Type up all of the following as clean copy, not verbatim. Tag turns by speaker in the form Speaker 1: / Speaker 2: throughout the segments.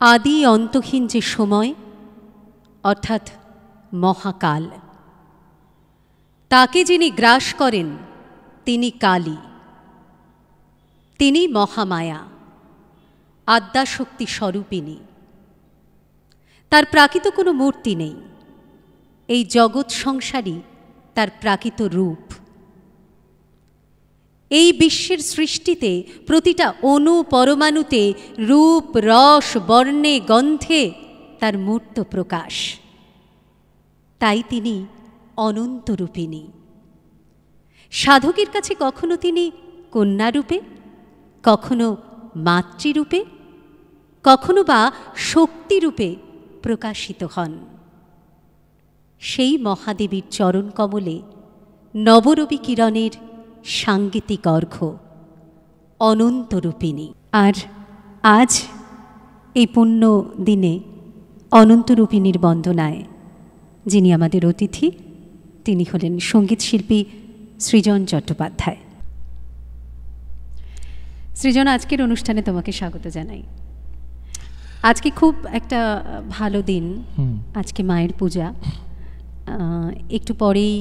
Speaker 1: আদি অন্তহীন যে সময় অর্থাৎ মহাকাল, তাকে যিনি গ্রাস করেন তিনি কালী, তিনি মহামায়া, আদ্যাশক্তি স্বরূপিণী। তার প্রাকৃত কোনো মূর্তি নেই, এই জগৎ সংসারই তার প্রাকৃত রূপ। এই বিশ্বের সৃষ্টিতে প্রতিটা অণু পরমাণুতে রূপ রস বর্ণে গন্ধে তার মূর্ত প্রকাশ, তাই তিনি অনন্তরূপিণী। সাধকের কাছে কখনো তিনি কন্যারূপে, কখনো মাতৃরূপে, কখনো বা শক্তিরূপে প্রকাশিত হন। সেই মহাদেবীর চরণ কমলে নবরবি কিরণের সাঙ্গীতিক অর্ঘ্য অনন্তরূপিণী। আর আজ এই পুণ্য দিনে অনন্তরূপিণীর বন্দনায় যিনি আমাদের অতিথি, তিনি হলেন সঙ্গীত শিল্পী সৃজন চট্টোপাধ্যায়। সৃজন, আজকের অনুষ্ঠানে তোমাকে স্বাগত জানাই। আজকে খুব একটা ভালো দিন, আজকে মায়ের পূজা। একটু পরেই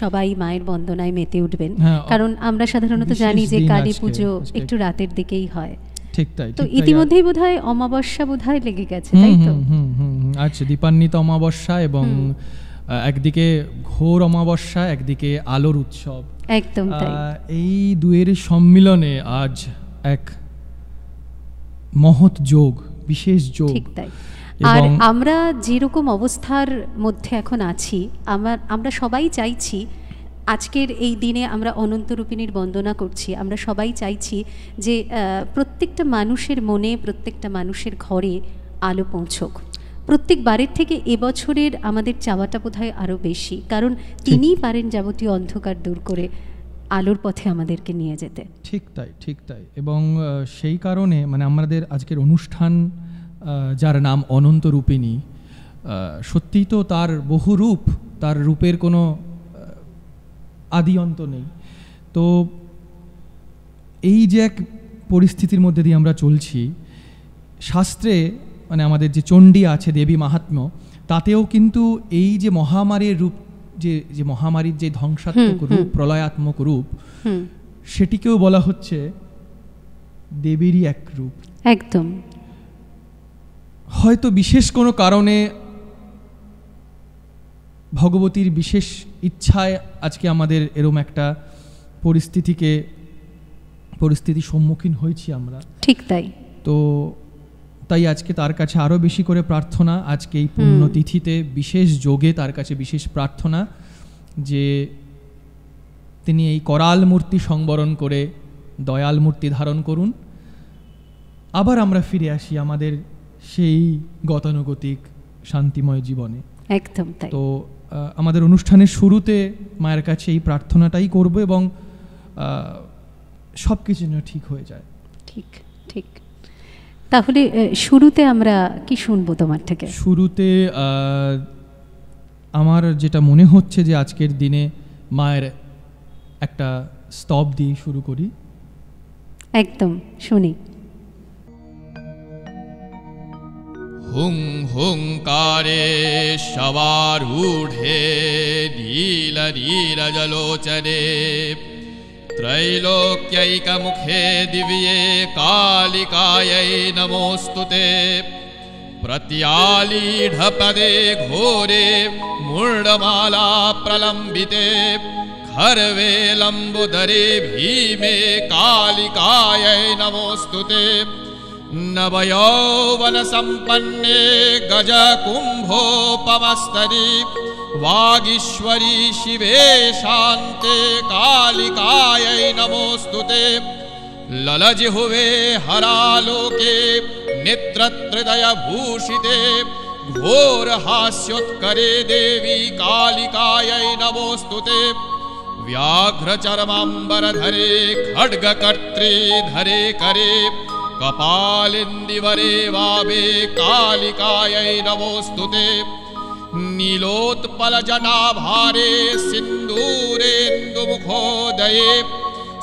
Speaker 1: সবাই মায়ের বন্দনায় মেতে উঠবেন, কারণ আমরা সাধারণত জানি যে কালী পুজো একটু রাতের দিকেই হয়।
Speaker 2: ঠিক তাই।
Speaker 1: তো ইতিমধ্যেই বোধহয় অমাবস্যা বোধহয় লেগে গেছে, তাই তো?
Speaker 2: আচ্ছা, দীপান্বিত অমাবস্যা এবং একদিকে ঘোর অমাবস্যা, একদিকে আলোর উৎসব।
Speaker 1: একদম তাই।
Speaker 2: এই দুয়ের সম্মিলনে আজ এক মহৎ যোগ, বিশেষ যোগ।
Speaker 1: ঠিক তাই। আর আমরা যেরকম অবস্থার মধ্যে এখন আছি, আমরা সবাই চাইছি আজকের এই দিনে আমরা অনন্তরূপিণীর বন্দনা করছি, আমরা সবাই চাইছি যে প্রত্যেকটা মানুষের মনে, প্রত্যেকটা মানুষের ঘরে আলো পৌঁছক। প্রত্যেকবারের থেকে এবছরের আমাদের চাওয়াটা বোধহয় আরও বেশি, কারণ তিনিই পারেন যাবতীয় অন্ধকার দূর করে আলোর পথে আমাদেরকে নিয়ে যেতে। ঠিক তাই,
Speaker 2: ঠিক তাই। এবং সেই কারণে মানে আমাদের আজকের অনুষ্ঠান, যার নাম অনন্তরূপিণী, সত্যিই তো তার বহু রূপ, তার রূপের কোনো আদি অন্ত নেই। তো এই যে এক পরিস্থিতির মধ্যে দিয়ে আমরা চলছি, শাস্ত্রে মানে আমাদের যে চণ্ডী আছে, দেবী মাহাত্ম্য, তাতেও কিন্তু এই যে মহামারীর রূপ, যে মহামারীর যে ধ্বংসাত্মক রূপ, প্রলয়াত্মক রূপ, সেটিকেও বলা হচ্ছে দেবীরই এক রূপ।
Speaker 1: একদম।
Speaker 2: হয়তো বিশেষ কোনো কারণে ভগবতীর বিশেষ ইচ্ছায় আজকে আমাদের এরম একটা পরিস্থিতির সম্মুখীন হয়েছি আমরা।
Speaker 1: ঠিক তাই।
Speaker 2: তো তাই আজকে তার কাছে আরও বেশি করে প্রার্থনা, আজকে এই পুণ্যতিথিতে বিশেষ যোগে তার কাছে বিশেষ প্রার্থনা যে তিনি এই করাল মূর্তি সংবরণ করে দয়াল মূর্তি ধারণ করুন, আবার আমরা ফিরে আসি আমাদের সেই গতানুগতিক শান্তিময় জীবনে।
Speaker 1: একদম তাই।
Speaker 2: তো আমাদের অনুষ্ঠানের শুরুতে মায়ের কাছে এই প্রার্থনাটাই করব এবং সব কিছু যেন ঠিক হয়ে যায়।
Speaker 1: ঠিক ঠিক। তাহলে শুরুতে আমরা কি শুনবো তোমার থেকে?
Speaker 2: শুরুতে আমার যেটা মনে হচ্ছে যে আজকের দিনে মায়ের একটা স্তব দিয়ে শুরু করি।
Speaker 1: একদম, শুনি।
Speaker 3: হুং হুঙ্কারে শবারূঢ়ে নীলনীরজলোচনে त्रैलोक्यैकमुखे दिव्ये कालिकायै नमोऽस्तुते। प्रत्यालीढपदे घोरे मूढमाला प्रलम्बिते खर्वे लम्बोदरे भीमे कालिकायै नमोऽस्तुते। नवयौवनसम्पन्ने गजकुम्भोपमस्तरी वागीश्वरी शिवे शान्ते कालिकायै नमोऽस्तुते। ललजिह्वे हरालोके नेत्रत्रदयभूषिते घोरहास्योत्करे देवी कालिकायै नमोऽस्तुते। व्याघ्रचर्माम्बरधरे खड्गकर्त्री धरे करे कपालिन्दिवरे वावे कालिकायै नमोऽस्तुते। नीलोत्पलजनाभारे सिन्दूरेन्दुमुखोदये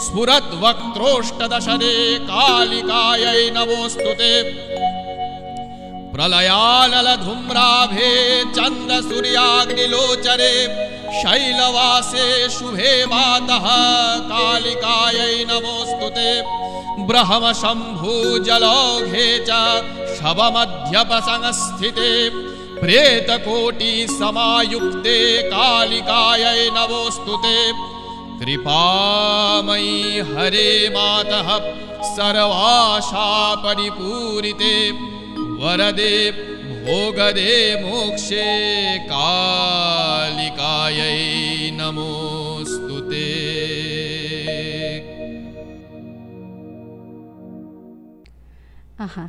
Speaker 3: स्फुरद्वक्त्रोष्टदशने कालिकायै नमोऽस्तुते। प्रलयानलधूम्राभे चन्द्रसूर्याग्निलोचरे शैलवासे शुभे मातः कालिकायै नमोऽस्तुते ब्रह्मशम्भुजलौघे च शवमध्यपसंस्थिते प्रेतकोटिसमायुक्ते कालिकायै नमोऽस्तुते कृपामयी हरे मातः सर्वाशा परिपूरिते वरदे भोगदे मोक्षे कालिकायै नमोऽस्तुते।
Speaker 1: আহা,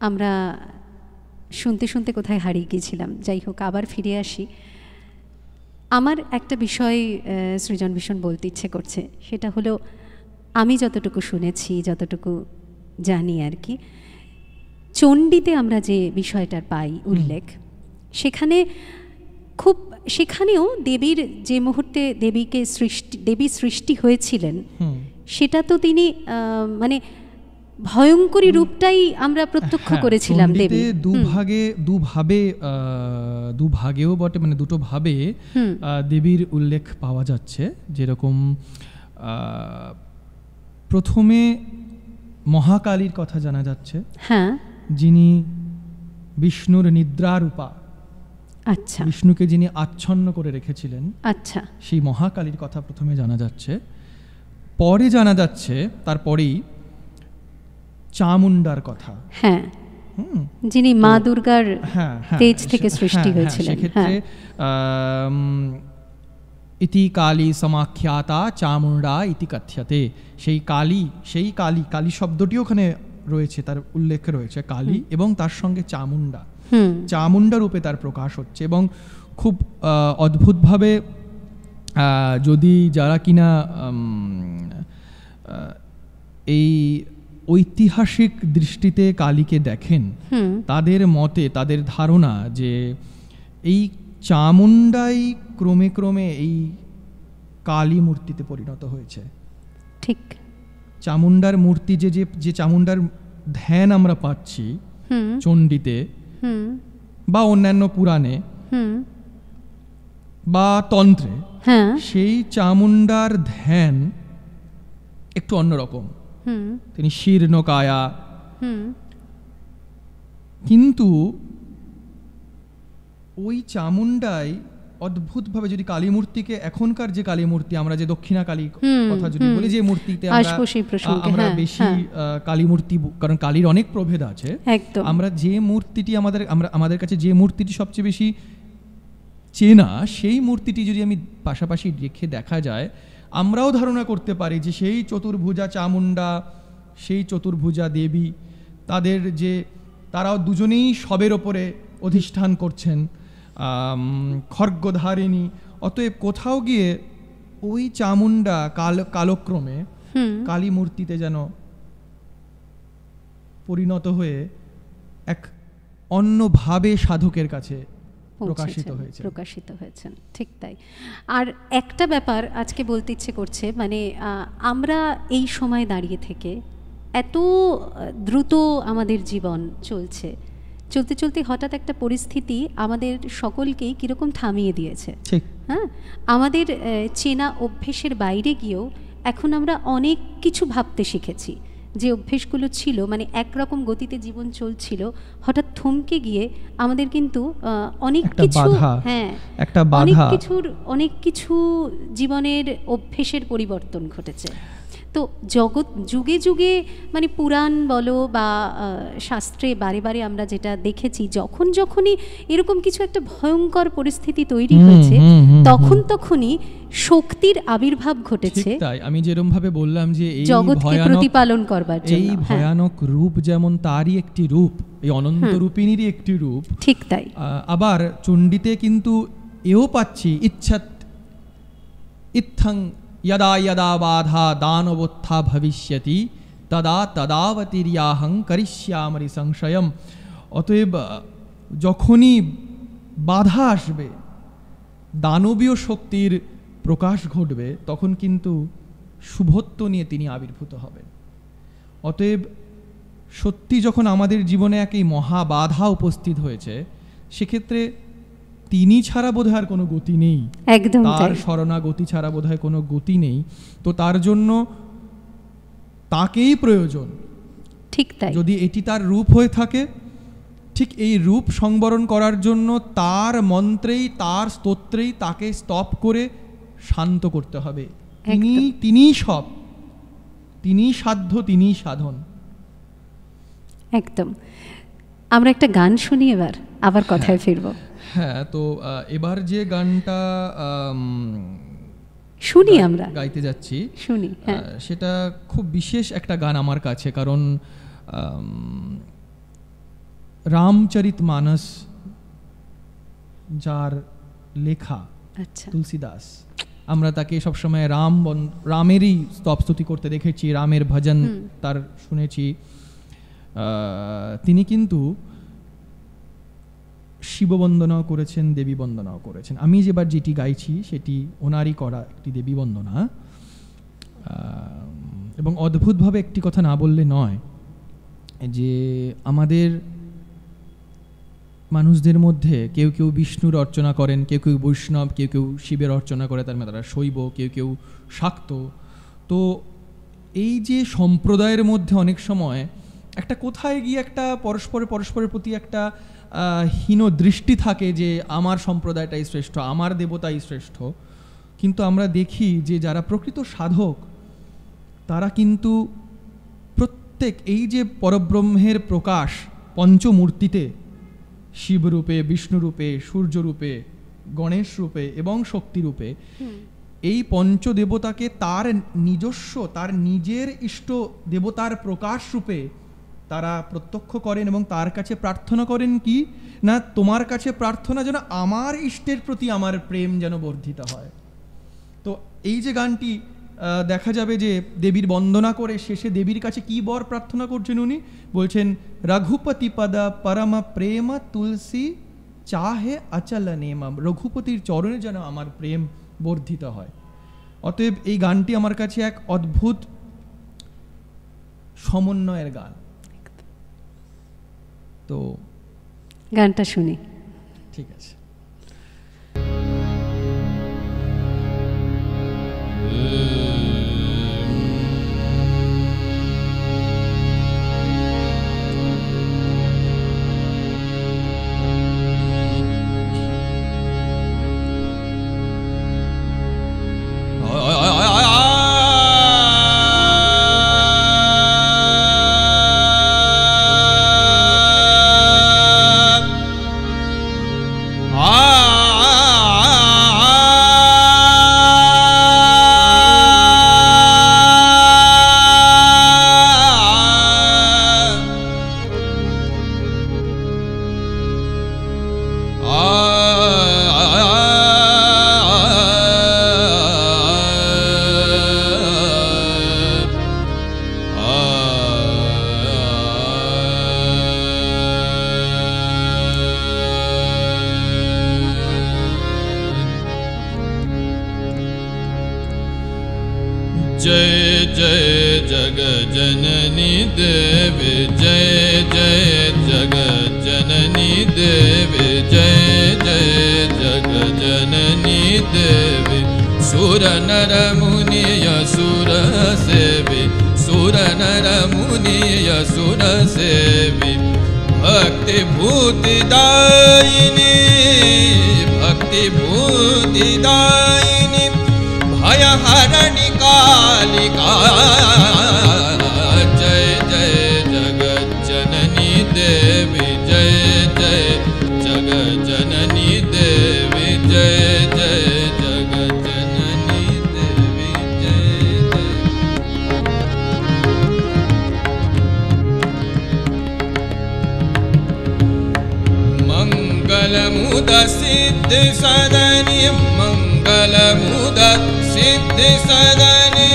Speaker 1: আমরা শুনতে শুনতে কোথায় হারিয়ে গিয়েছিলাম। যাই হোক, আবার ফিরে আসি। আমার একটা বিষয় সৃজন ভীষণ বলতে ইচ্ছে করছে, সেটা হলো আমি যতটুকু শুনেছি, যতটুকু জানি আর কি, চণ্ডীতে আমরা যে বিষয়টার পাই উল্লেখ, সেখানেও দেবীর যে মুহূর্তে দেবী সৃষ্টি হয়েছিলেন, সেটা তো তিনি মানে ভয়ঙ্করী রূপটাই আমরা প্রত্যক্ষ করেছিলাম। দেবী
Speaker 2: দুভাগেও বটে, মানে দুটো ভাবে দেবীর উল্লেখ পাওয়া যাচ্ছে। যেরকম প্রথমে মহাকালীর কথা জানা যাচ্ছে, হ্যাঁ, যিনি বিষ্ণুর নিদ্রারূপা, আচ্ছা, বিষ্ণুকে যিনি আচ্ছন্ন করে রেখেছিলেন, আচ্ছা, সেই মহাকালীর কথা প্রথমে জানা যাচ্ছে। পরে জানা যাচ্ছে তারপরেই চামুন্ডার কথা, হ্যাঁ,
Speaker 1: যিনি মা দুর্গার তেজ থেকে সৃষ্টি হয়েছিলেন।
Speaker 2: সেক্ষেত্রে ইতি কালী সমাখ্যাতা চামুন্ডা ইতি কথ্যতে, সেই কালী শব্দটি ওখানে রয়েছে, তার উল্লেখ রয়েছে কালী, এবং তার সঙ্গে চামুন্ডা রূপে তার প্রকাশ হচ্ছে। এবং খুব অদ্ভুতভাবে যদি যারা কিনা এই ঐতিহাসিক দৃষ্টিতে কালীকে দেখেন, তাদের মতে, তাদের ধারণা যে এই চামুন্ডাই ক্রমে ক্রমে এই কালী মূর্তিতে পরিণত হয়েছে। ঠিক, চামুন্ডার মূর্তি, যে চামুন্ডার ধ্যান আমরা পাচ্ছি চণ্ডীতে বা অন্যান্য পুরাণে বা তন্ত্রে, সেই চামুন্ডার ধ্যান একটু অন্যরকম। তিনি শীর্ণকায়া, কিন্তু ওই চামুন্ডাই অদ্ভুতভাবে, যদি কালী মূর্তিকে, এখনকার যে কালী মূর্তি, আমরা যে দক্ষিণা কালী কথা যদি বলি, যে মূর্তিতে আমরা বেশি কালী মূর্তি, কারণ কালীর অনেক প্রভেদ আছে, আমরা যে মূর্তিটি আমাদের কাছে যে মূর্তিটি সবচেয়ে বেশি চেনা, সেই মূর্তিটি যদি আমি পাশাপাশি রেখে দেখা যায়, আমরাও ধারণা করতে পারি যে সেই চতুর্ভুজা চামুন্ডা, সেই চতুর্ভুজা দেবী, তারাও দুজনেই সবের ওপরে অধিষ্ঠান করছেন, খড়্গধারিণী। অতএব কোথাও গিয়ে ওই চামুন্ডা কালক্রমে কালী মূর্তিতে যেন পরিণত হয়ে এক অন্যভাবে সাধকের কাছে
Speaker 1: প্রকাশিত হয়েছেন। ঠিক তাই। আর একটা ব্যাপার আজকে বলতে ইচ্ছে করছে, মানে আমরা এই সময় দাঁড়িয়ে থেকে এত দ্রুত আমাদের জীবন চলতে চলতে হঠাৎ একটা পরিস্থিতি আমাদের সকলকেই কীরকম থামিয়ে দিয়েছে। হ্যাঁ, আমাদের চেনা অভ্যেসের বাইরে গিয়েও এখন আমরা অনেক কিছু ভাবতে শিখেছি। যে অভ্যেসগুলো ছিল, মানে একরকম গতিতে জীবন চলছিল, হঠাৎ থমকে গিয়ে আমাদের কিন্তু অনেক কিছু জীবনের অভ্যেসের পরিবর্তন ঘটেছে। তো যুগে যুগে, মানে পুরাণ বলো বা শাস্ত্রে বারে বারে আমরা যেটা দেখেছি, যখনই এরকম কিছু একটা ভয়ঙ্কর পরিস্থিতি তৈরি হয়েছে, তখনই শক্তির আবির্ভাব ঘটেছে।
Speaker 2: তাই আমি যেরকম ভাবে বললাম যে এই
Speaker 1: জগৎকে প্রতিপালন করবার জন্য
Speaker 2: এই ভয়ানক রূপ যেমন তারই একটি রূপ, এই অনন্ত রূপিণীরই একটি রূপ,
Speaker 1: ঠিক তাই।
Speaker 2: আবার চণ্ডীতে কিন্তু এও পাচ্ছি ইত্থং यदा यदा बाधा दानवोत्था भविष्यति तदा तदावतीर्याहं करिष्यामि संशयम। অতএব যখনই বাধা আসবে, দানবীয় শক্তির প্রকাশ ঘটবে, তখন কিন্তু শুভত্ব নিয়ে তিনি আবির্ভূত হবেন। অতএব সত্যি যখন আমাদের জীবনে এক এই মহাবাধা উপস্থিত হয়েছে, সেক্ষেত্রে তিনি ছাড়া বোধহয় আর কোনো গতি নেই,
Speaker 1: একদম
Speaker 2: তার শরণাগতি ছাড়া বোধহয় কোনো গতি নেই। তো তার জন্য তাকেই প্রয়োজন।
Speaker 1: ঠিক তাই।
Speaker 2: যদি এটি তার রূপ হয়ে থাকে, ঠিক এই রূপ সংবরণ করার জন্য তার মন্ত্রেই, তার স্তোত্রেই তাকে স্তব করে শান্ত করতে হবে। তিনিই সব, তিনিই সাধ্য, তিনিই সাধন।
Speaker 1: একদম। আমরা একটা গান শুনি, এবার আবার কথায় ফিরবো।
Speaker 2: হ্যাঁ, তো এবার যে গানটা
Speaker 1: শুনি আমরা,
Speaker 2: গাইতে যাচ্ছি,
Speaker 1: শুনি,
Speaker 2: সেটা খুব বিশেষ একটা গান আমার কাছে, কারণ রামচরিতমানস যার লেখা, তুলসীদাস, আমরা তাকে সবসময় রামেরই স্তবস্তুতি করতে দেখেছি, রামের ভজন তার শুনেছি। তিনি কিন্তু শিব বন্দনাও করেছেন, দেবী বন্দনাও করেছেন। আমি যেবার যেটি গাইছি সেটি ওনারই করা একটি দেবী বন্দনা। এবং অদ্ভুতভাবে একটি কথা না বললে নয়, যে আমাদের মানুষদের মধ্যে কেউ কেউ বিষ্ণুর অর্চনা করেন, কেউ কেউ বৈষ্ণব, কেউ কেউ শিবের অর্চনা করে, তার মানে তারা শৈব, কেউ কেউ শাক্ত। তো এই যে সম্প্রদায়ের মধ্যে অনেক সময় একটা কোথায় গিয়ে একটা পরস্পরের প্রতি একটা হীন দৃষ্টি থাকে, যে আমার সম্প্রদায়টাই শ্রেষ্ঠ, আমার দেবতাই শ্রেষ্ঠ। কিন্তু আমরা দেখি যে যারা প্রকৃত সাধক, তারা কিন্তু প্রত্যেক এই যে পরব্রহ্মের প্রকাশ পঞ্চমূর্তিতে, শিবরূপে, বিষ্ণুরূপে, সূর্যরূপে, গণেশ রূপে এবং শক্তিরূপে, এই পঞ্চদেবতাকে তার নিজস্ব, তার নিজের ইষ্ট দেবতার প্রকাশ রূপে তারা প্রত্যক্ষ করেন এবং তার কাছে প্রার্থনা করেন কি না, তোমার কাছে প্রার্থনা যেন আমার ইষ্টের প্রতি আমার প্রেম যেন বর্ধিত হয়। তো এই যে গানটি দেখা যাবে যে দেবীর বন্দনা করে শেষে দেবীর কাছে কি বর প্রার্থনা করছেন উনি, বলছেন রঘুপতি পদা পরমা প্রেম তুলসী চাহে অচল নেমা, রঘুপতির চরণে যেন আমার প্রেম বর্ধিত হয়। অতএব এই গানটি আমার কাছে এক অদ্ভুত সমন্বয়ের গান। তো
Speaker 1: গানটা শুনি।
Speaker 2: ঠিক আছে।
Speaker 3: जय जय जगज्जननी देवी, जय जय जगज्जननी देवी, जय जय जगज्जननी देवी। सुर नर मुनि असुर सेवी, सुर नर मुनि असुर सेवी। भक्ति भूति दायिनी, भक्ति भूति दायिनी, भय हरणि कालिका। जय जय जगज्जननी देवी, जय जय जगज्जननी देवी, जय जय जगज्जननी देवी, जय जय। मंगलमुद सिद्धि सदनि, मंगलमुद सिद्धि सदनि।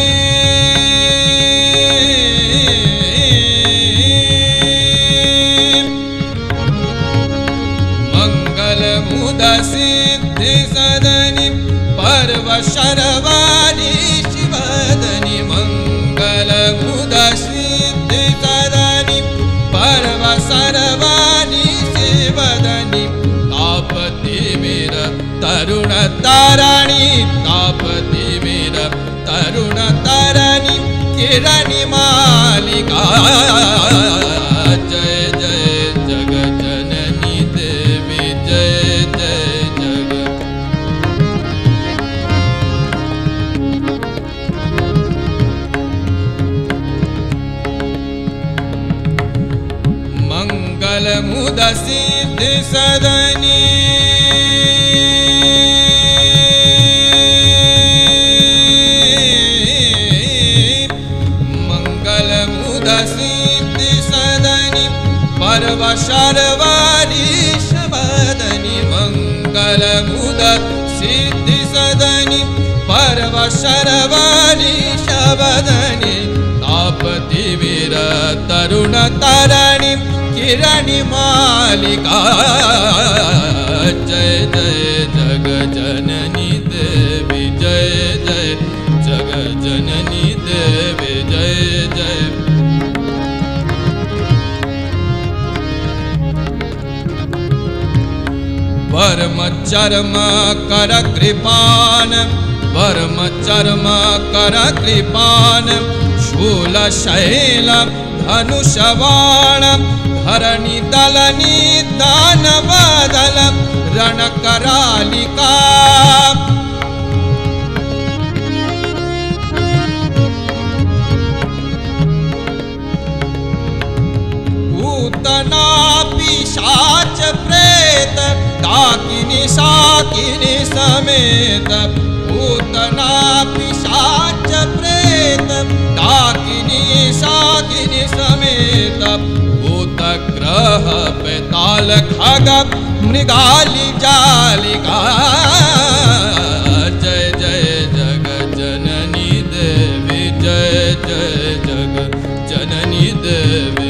Speaker 3: मंगलमुद सिद्धि सदनि, पर्व शर्वाणि शिवदनि। मंगलमुद सिद्धि सदनि, तारणी तापतिमिर तरुण तरणी किरणी मालिका जय जय जग जननी देवी जय जय जग मंगल मुद सिद्धि सदनी मंगल मुद सिद्धि सदनी पर्व शर्वारी शबदनी मंगल मुद सिद्धि सदनी पर्व शर्वारी शबदनी तापति वीर तरुण तरणी किरणी मालिका जय जय जग जननी देवी जय जय जग जननी देवी जय जय वर्म चर्म कर कृपान वर्म चर्म कर कृपान शूल शैल धनुषवाण धरणी दलनी दानवदल रण करालिका पूतना पिशाच प्रेत डाकिनी शाकिनी समेत पूतना पिशाच प्रेत डाकिनी शाकिनी समेत भूत ग्रह पेताल खग मृगाली जालिका जय जय जग जननी देवी जय जय जग जननी देवी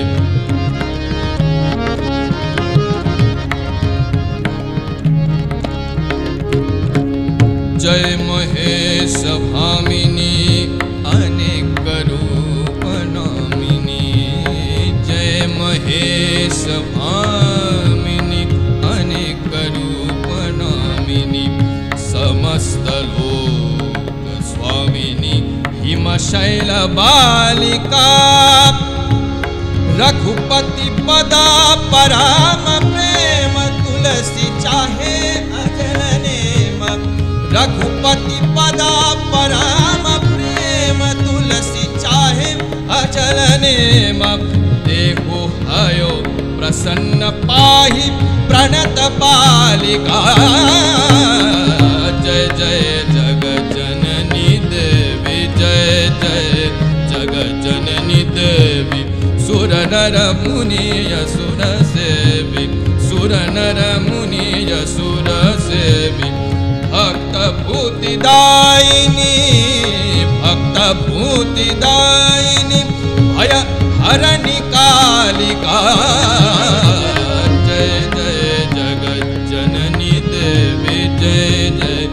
Speaker 3: जय महेश भामिनी अनेक रूप नामिनी जय महेश भामिनी अनेक रूप नामिनी समस्त लोक स्वामिनी हिमशैल बालिका रघुपति पदा परम प्रेम तुलसी चाहे अजर नेम रघुपति पदा परम प्रेम तुलसी चाहे अचल नेम देखो हयो प्रसन्न पाहि प्रणत बालिका जय जय जग जननी देवी जय जय जग जननी देवी सुर नर मुनि असुर सेवी सुर नर मुनि असुर सेवी भक्त भूतिदायिनी भय हरणि कालिका जय जय जग जननी देवी जय जय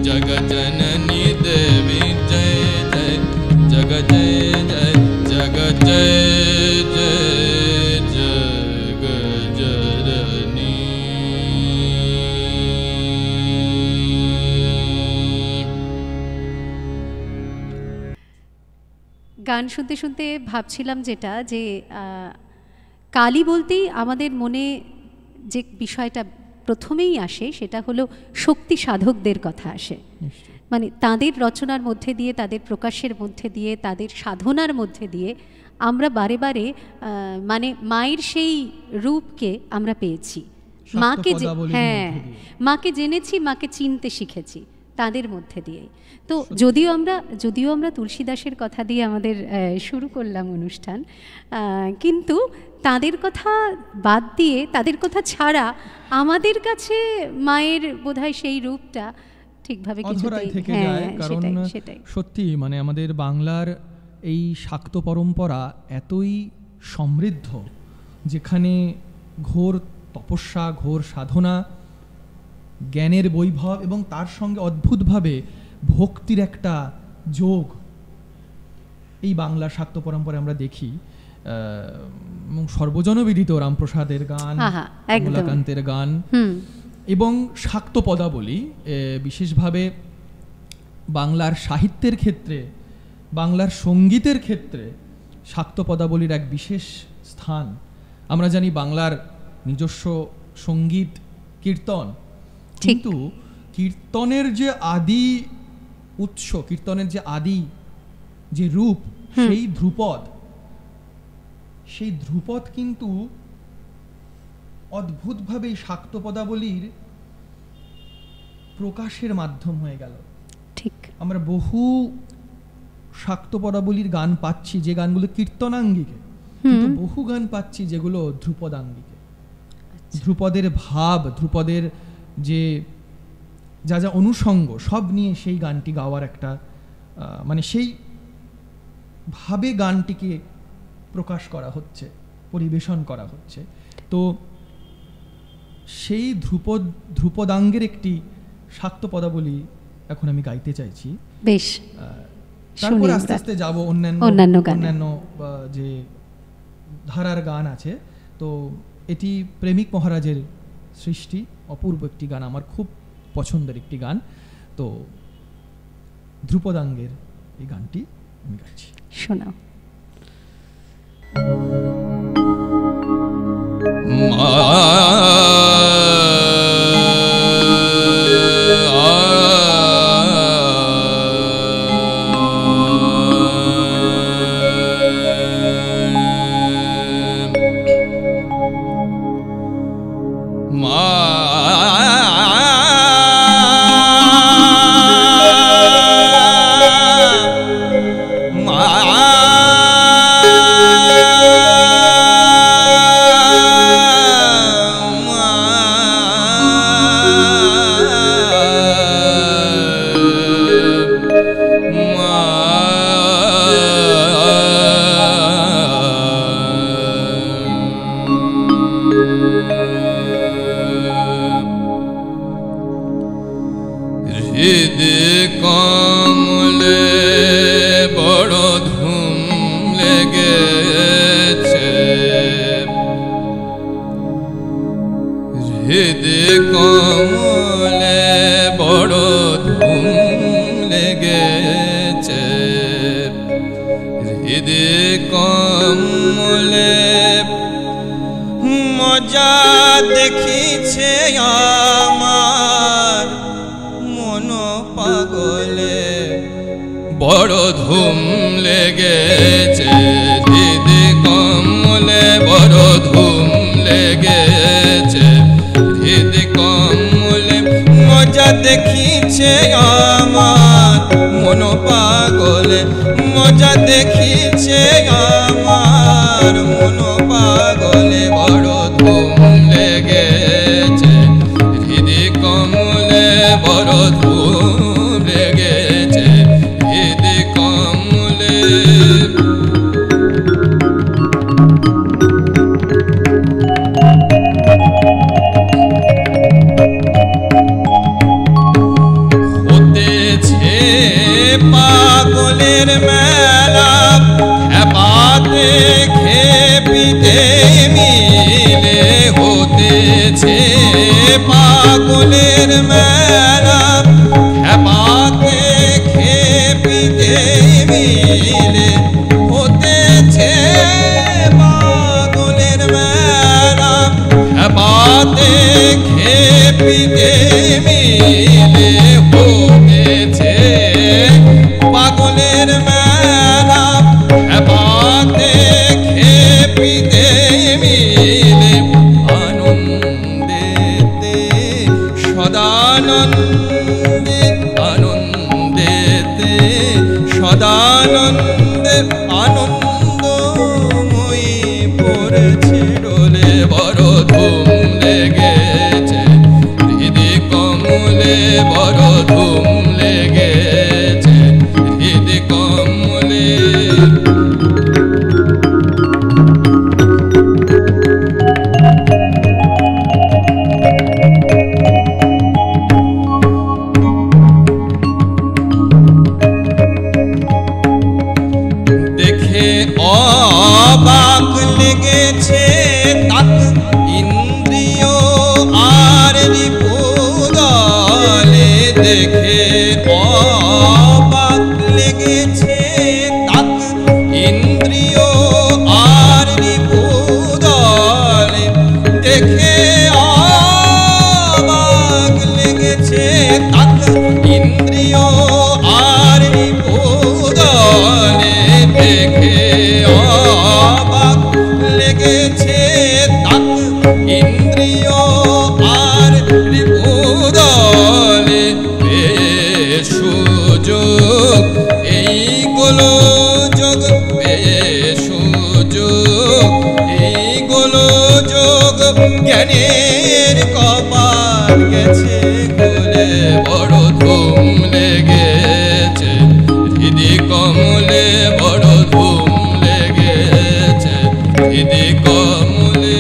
Speaker 3: जग जननी देवी जय जय जग जय जय जग जय जय जग जननी
Speaker 1: গান শুনতে শুনতে ভাবছিলাম যেটা যে কালী বলতেই আমাদের মনে যে বিষয়টা প্রথমেই আসে সেটা হলো শক্তি সাধকদের কথা আসে মানে তাদের রচনার মধ্যে দিয়ে তাদের প্রকাশের মধ্যে দিয়ে তাদের সাধনার মধ্যে দিয়ে আমরা বারে বারে মানে মায়ের সেই রূপকে আমরা পেয়েছি মাকে হ্যাঁ মাকে জেনেছি মাকে চিনতে শিখেছি তাদের মধ্যে দিয়েই তো যদিও আমরা তুলসীদাসের কথা দিয়ে আমাদের শুরু করলাম অনুষ্ঠান কিন্তু তাদের কথা বাদ দিয়ে তাদের কথা ছাড়া আমাদের কাছে মায়ের বোধহয় সেই রূপটা ঠিকভাবে কিছুতেই থেকে যায় কারণ
Speaker 2: সত্যি মানে আমাদের বাংলার এই শাক্ত পরম্পরা এতই সমৃদ্ধ যেখানে ঘোর তপস্যা ঘোর সাধনা জ্ঞানের বৈভব এবং তার সঙ্গে অদ্ভুতভাবে ভক্তির একটা যোগ এই বাংলা শাক্ত পরম্পরায় আমরা দেখি এবং সর্বজনবিদিত রামপ্রসাদের গান কমলাকান্তের গান এবং শাক্ত পদাবলী বিশেষভাবে বাংলার সাহিত্যের ক্ষেত্রে, বাংলার সঙ্গীতের ক্ষেত্রে শাক্ত পদাবলীর এক বিশেষ স্থান। আমরা জানি বাংলার নিজস্ব সঙ্গীত কীর্তন, কিন্তু কীর্তনের যে আদি উৎস, কীর্তনের যে আদি যে রূপ, সেই ধ্রুপদ কিন্তু অদ্ভুতভাবে শাক্ত পদাবলীর প্রকাশের মাধ্যম হয়ে গেল।
Speaker 1: ঠিক, আমরা
Speaker 2: বহু শাক্ত পদাবলীর গান পাচ্ছি যে গানগুলো কীর্তনাঙ্গিকে, কিন্তু বহু গান পাচ্ছি যেগুলো ধ্রুপদাঙ্গিকে। ধ্রুপদের ভাব, ধ্রুপদের যে যা যা অনুষঙ্গ সব নিয়ে সেই গানটি গাওয়ার একটা মানে সেই ভাবে গানটিকে প্রকাশ করা হচ্ছে, পরিবেশন করা হচ্ছে। তো সেই ধ্রুপদাঙ্গের একটি শাক্ত পদাবলী এখন আমি গাইতে চাইছি।
Speaker 1: বেশ,
Speaker 2: তারপরে আস্তে আস্তে যাবো অন্যান্য যে ধারার গান আছে। তো এটি প্রেমিক মহারাজের সৃষ্টি, অপূর্ব একটি গান, আমার খুব পছন্দের একটি গান। তো ধ্রুপদাঙ্গের এই গানটি আমি গাইছি,
Speaker 1: শোনাও।
Speaker 3: লেগেছে তাক ইন্দ্রিয় আর রিপু হৃদি কমলে বড় ধুম লেগেছে হৃদি কমলে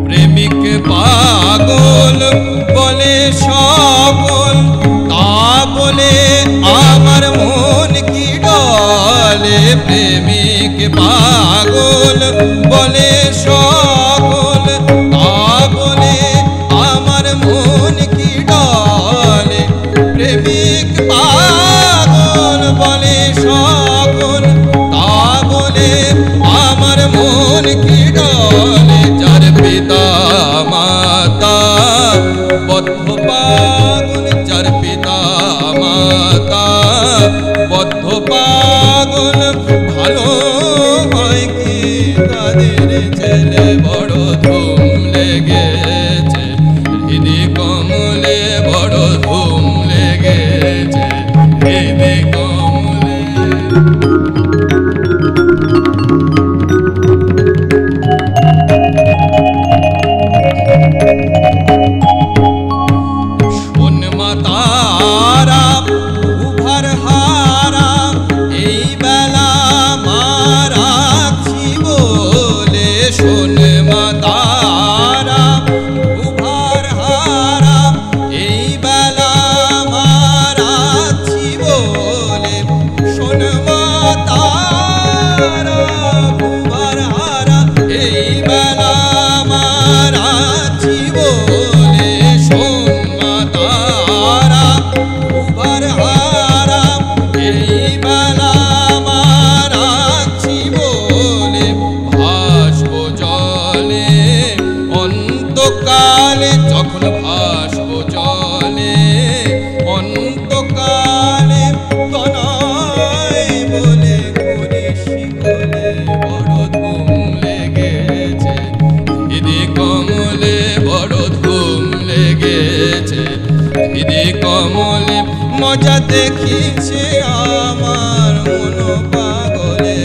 Speaker 3: প্রেমিক পাগল বলে সকল তা বলে আমার মন কি ডলে প্রেমিক পাগল বলে সকল তা বলে আমার মন কি ডলে প্রেমিক পাগল বলে সকল তা বলে আমার মন কি ডলে যার পিতা মাতা বদ্ধ পাগল যার পিতা মাতা বদ্ধ পাগল ভালো হয় কি তাদের ছেলে বড় ধুম লেগেছে হৃদি কমলে বড় ধুম লেগেছে হৃদি কমলে শোন মাতারা উভার হারা এই বেলা মারাছি বলে শোন মাতারা উভার হারা এই বেলা মারাছি বলে শোন মাতারা উভার হারা এই বেলা মারাছি বলে শোন মাতারা উভার হারা এই বেলা মারাছি বলে ভাসব জলে অন্তকালে যখন ভাসব জলে অন্তকালে তনয় বলে ঘুরে শিকলে বড় ধুম লেগেছে হৃদি কমলে বড় ধুম লেগেছে হৃদি কমলে মজা দেখিছে আমার মন পাগলে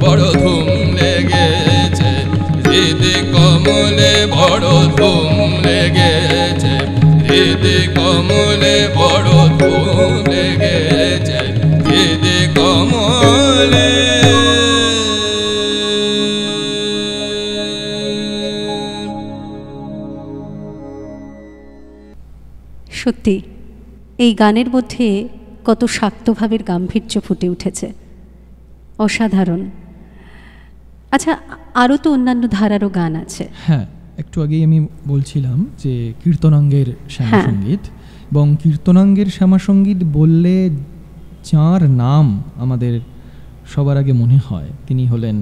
Speaker 3: বড় ধুম লেগেছে হৃদি কমলে বড় ধুম লেগেছে হৃদি কমলে বড় ধুম লেগেছে হৃদি কমলে
Speaker 1: সত্যি এই গানের মধ্যে কত শাক্তভাবের গাম্ভীর্য ফুটে উঠেছে, অসাধারণ। আচ্ছা, আরও তো অন্যান্য ধারারও গান আছে।
Speaker 2: হ্যাঁ, একটু আগেই আমি বলছিলাম যে কীর্তনাঙ্গের শ্যামাসঙ্গীত, এবং কীর্তনাঙ্গের শ্যামাসঙ্গীত বললে যাঁর নাম আমাদের সবার আগে মনে হয় তিনি হলেন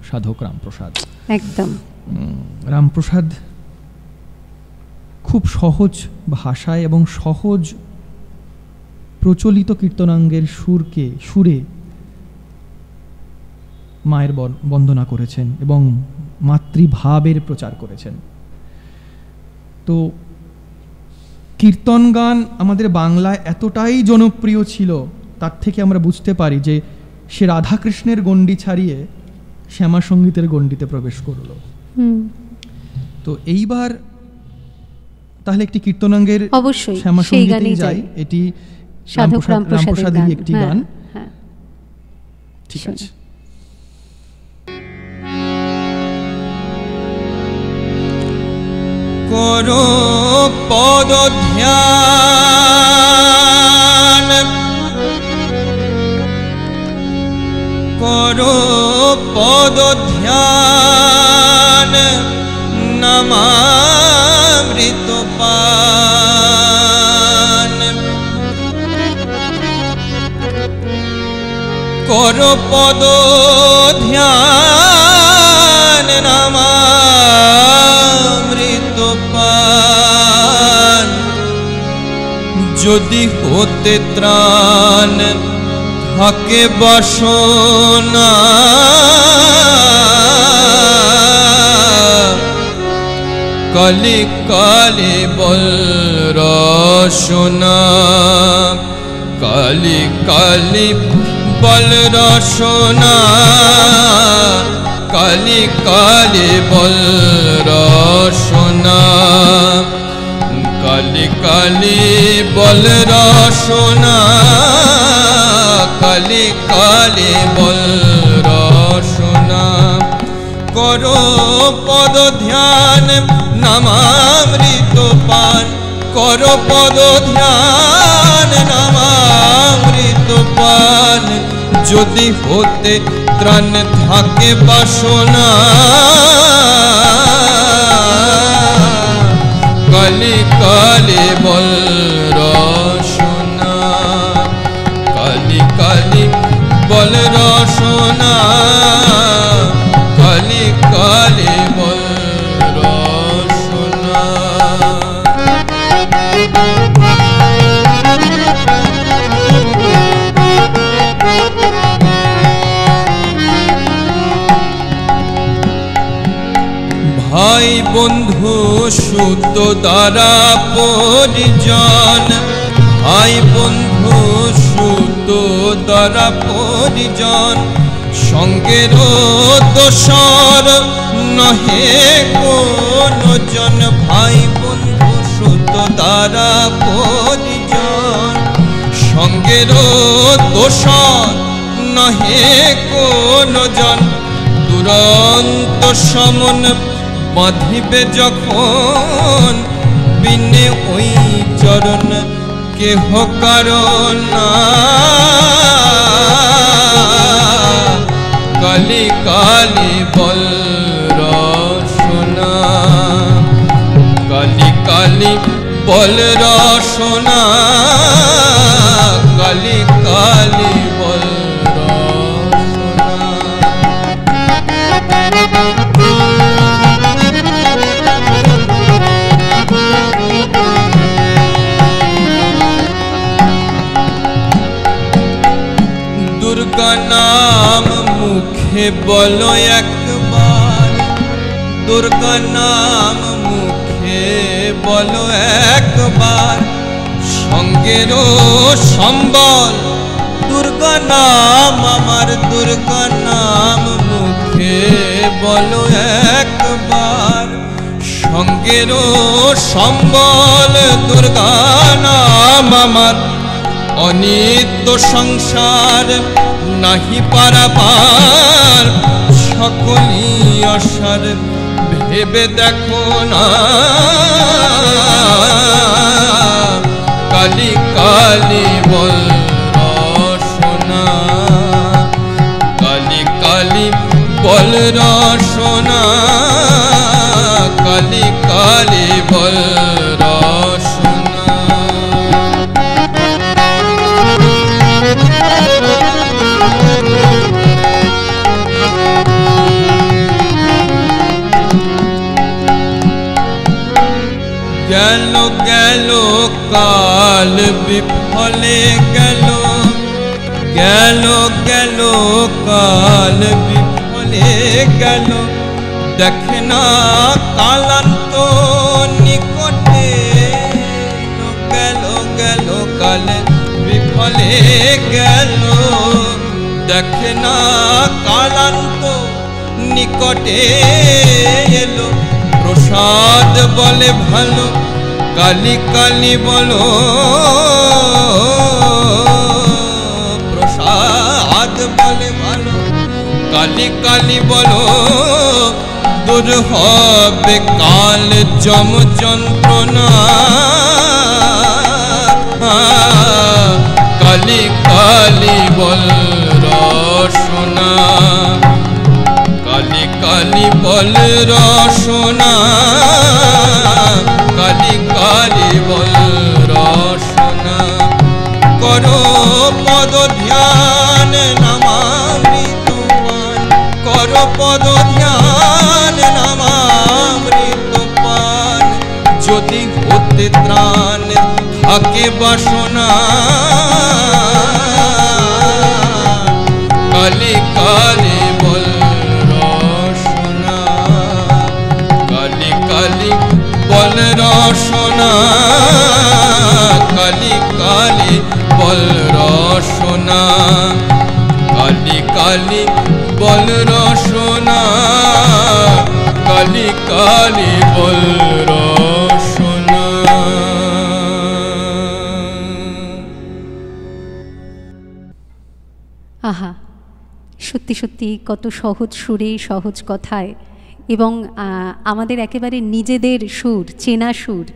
Speaker 2: সাধক রামপ্রসাদ।
Speaker 1: একদম।
Speaker 2: রামপ্রসাদ খুব সহজ ভাষায় এবং সহজ প্রচলিত কীর্তনাঙ্গের সুরে মায়ের বন্দনা করেছেন এবং মাতৃভাবের প্রচার করেছেন। তো কীর্তন গান আমাদের বাংলায় এতটাই জনপ্রিয় ছিল, তার থেকে আমরা বুঝতে পারি যে সে রাধাকৃষ্ণের গণ্ডি ছাড়িয়ে শ্যামা সঙ্গীতের গণ্ডিতে প্রবেশ করল। তো এইবার তাহলে একটি কীর্তনাঙ্গের
Speaker 1: অবশ্যই
Speaker 2: শ্যামা সঙ্গীতেই যাই। এটি রামপ্রসাদেরই একটি গান। ঠিক আছে।
Speaker 3: করো পদ ধ্যান, করো পদ ধ্যান, নামামৃত পান। করো পদ ধ্যান, নামামৃত পান। যদি হতে ত্রাণ থাকে বাসনা, কালি কালি বল রসনা, কালি কালি বল রসনা, কালি কালি বল রসনা, কালি কালি বল রসনা, কালি কালি বল রসনা। করো পদ ধ্যান নামামৃত পান, করো পদ ধ্যান নামামৃত পান। যদি হতে ত্রাণ থাকে বাসনা, কালি কালি বল রসনা, কালি কালি বল রসনা, কালি কালি বল রসনা। ভাই বন্ধু সুত দ্বারা পরিজন, ভাই বন্ধু সুত দ্বারা পরিজন। সঙ্গের দোসর নহে কোনো জন, ভাই বন্ধু সুত দ্বারা পরিজন। সঙ্গের দোসর নহে কোনো জন। দুরন্ত সমন বাঁধিবে যখন, বিনে ওই চরণ কেহ কারণ। কালি কালি বল রসনা, কালি কালি বল রসনা, কালি কালি বল রসনা। দুর্গা নাম মুখে বলো একবার, দুর্গা নাম মুখে বলো একবার। সঙ্গের সম্বল দুর্গা নাম আমার, দুর্গা নাম মুখে বলো একবার। সঙ্গের সম্বল দুর্গা নাম আমার। অনিত্য সংসার নাহি পারাপার, সকলই অসার ভেবে দেখো না। কালি কালি বল রসনা, কালি কালি বল রসনা, কালি কালি বল রসনা। গেল গেল কাল বিফলে গেল, গেল গেল কাল বিফলে গেল। দেখে না কালান্ত নিকটে, গেল গেল কাল বিফলে গেল। দেখে না কালান্ত নিকটে এলো। প্রসাদ বলে ভালো, কালি কালি বলো, প্রসাদ বলে ভালো, কালি কালি বলো। দূর হবে কাল যম যন্ত্রণা, কালি কালি বল রসনা, কালি কালি বল রসনা, কালি কালি বল রসনা। করো পদ ধ্যান নামামৃত পান, করো পদ ধ্যান নামামৃত পান। যদি হতে ত্রাণ থাকে বাসনা, কালি কালি বল রসনা, কালি কালি বল রসনা, কালি কালি বল রসনা, কালি কালি বল রসনা। কালি বল রসনা।
Speaker 1: আহা, সত্যি সত্যি কত সহজ সুরে, সহজ কথায়, এবং আমাদের একেবারে নিজেদের সুর, চেনা সুর,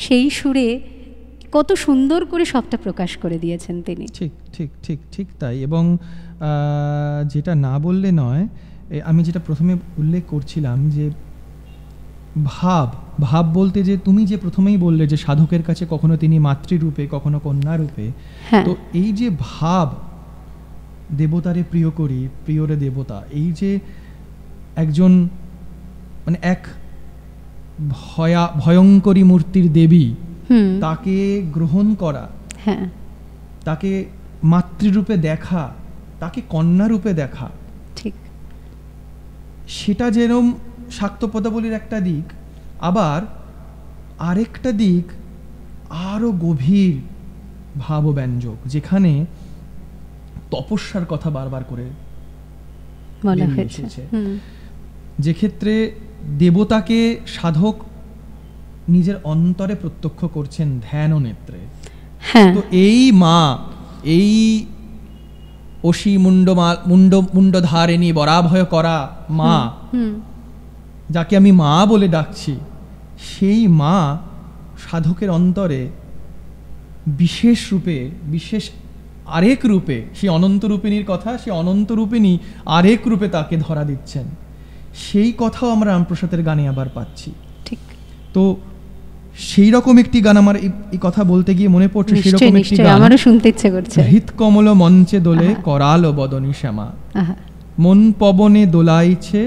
Speaker 1: সেই সুরে কত সুন্দর করে সবটা প্রকাশ করে দিয়েছেন তিনি।
Speaker 2: ঠিক ঠিক ঠিক ঠিক তাই। এবং যেটা না বললে নয়, আমি যেটা প্রথমে উল্লেখ করছিলাম যে ভাব ভাব বলতে, যে তুমি যে প্রথমেই বললে যে সাধকের কাছে কখনো তিনি মাতৃরূপে, কখনো কন্যা রূপে, তো এই যে ভাব, দেবতারে প্রিয় করি, প্রিয়রে দেবতা, এই যে একজন মানে এক ভয়ঙ্করী মূর্তির দেবী, তাকে গ্রহণ করা, তাকে মাতৃরূপে দেখা, তাকে কন্যা রূপে দেখা,
Speaker 1: ঠিক
Speaker 2: সেটা যেরকম শাক্ত পদাবলীর একটা দিক, আবার আরেকটা দিক আরো গভীর ভাবব্যঞ্জক, যেখানে তপস্যার কথা বারবার করে
Speaker 1: বলা হয়েছে,
Speaker 2: যে ক্ষেত্রে দেবতাকে সাধক নিজের অন্তরে প্রত্যক্ষ করছেন ধ্যান ও নেত্রে। তো এই মা, এই অসি মুন্ডধারিণী বরাভয় করা মা, যাকে আমি মা বলে ডাকছি, সেই মা সাধকের অন্তরে বিশেষ রূপে, বিশেষ আরেক রূপে, সেই অনন্ত রূপিণীর কথা, সেই অনন্ত রূপিণী আরেক রূপে তাকে ধরা দিচ্ছেন। সেই কথাও আমরা রামপ্রসাদের গানে আবার পাচ্ছি।
Speaker 1: ঠিক।
Speaker 2: তো সেই রকম একটি গান আমার এই কথা বলতে গিয়ে মনে পড়ছে, সেই রকম একটি গান
Speaker 1: আমারও শুনতে ইচ্ছে করছে।
Speaker 2: হৃৎ কমল মঞ্চে দোলে করাল বদনী শ্যামা, মন পবনে দোলাইছে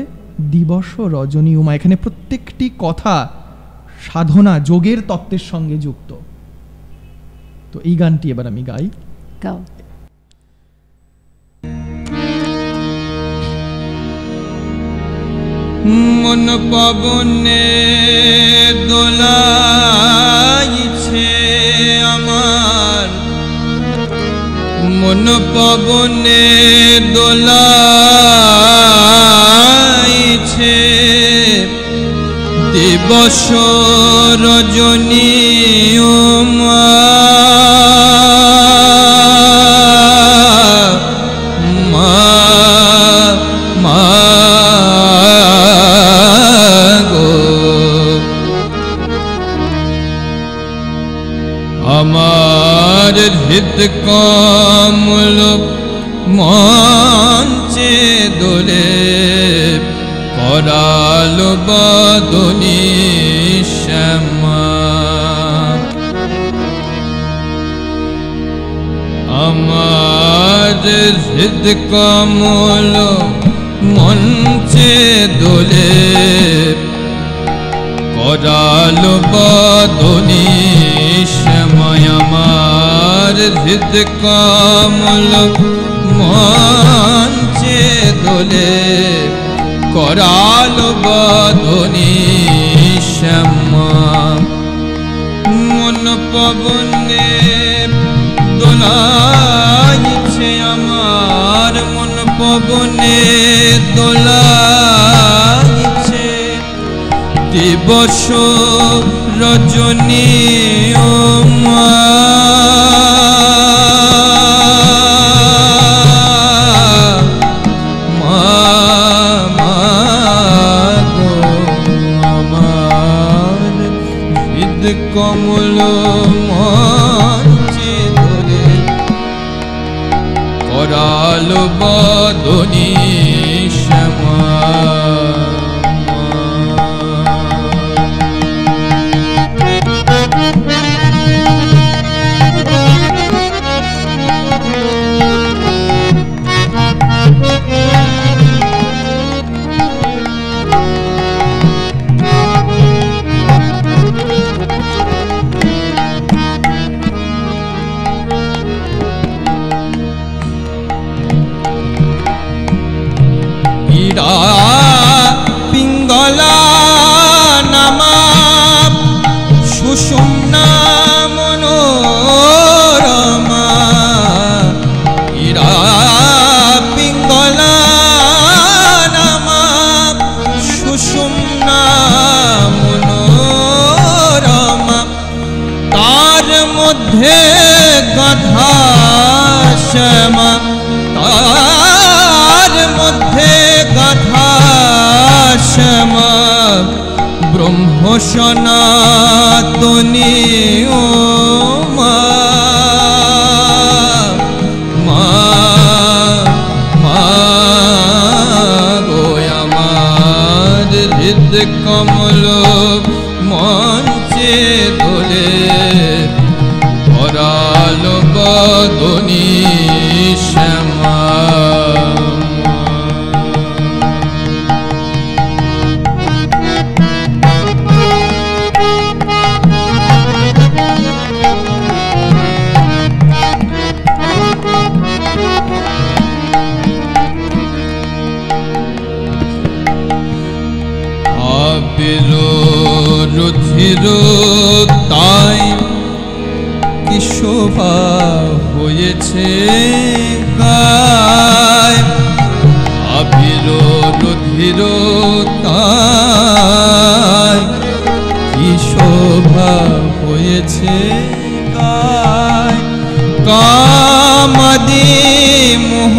Speaker 2: দিবস রজনী উমা। এখানে প্রত্যেকটি কথা সাধনা, যোগের তত্ত্বের সঙ্গে যুক্ত। তো এই গানটি এবার আমি গাই।
Speaker 1: গাও।
Speaker 3: মন পবনে দোলাইছে আমার, মন পবনে দোলাইছে দিবস রজনী উমা। আমার হৃদ কমল মঞ্চে দোলে করাল বদনী শ্যামা, আমার হৃদ কমল মঞ্চে দোলে করাল বদনী শ্যামা। আমার হৃদ কমল মঞ্চে দোলে করাল বদনী শ্যামা। মন পবনে দোলাইছে আমার, মন পবনে দোলাইছে দিবস রজনী উমা। আমার হৃদ কমল মঞ্চে ধরে করাল বদনী শ্যামা। শ্যামা ব্রহ্ম সনাতনী ও মা মা মা গো আমার হৃদ কমল মঞ্চে দোলে করাল বদনী শ্যামা রুধির তাই কি শোভা হয়েছে গায় আবির রুধির তাই কি শোভা হয়েছে গায় কামাদি মোহ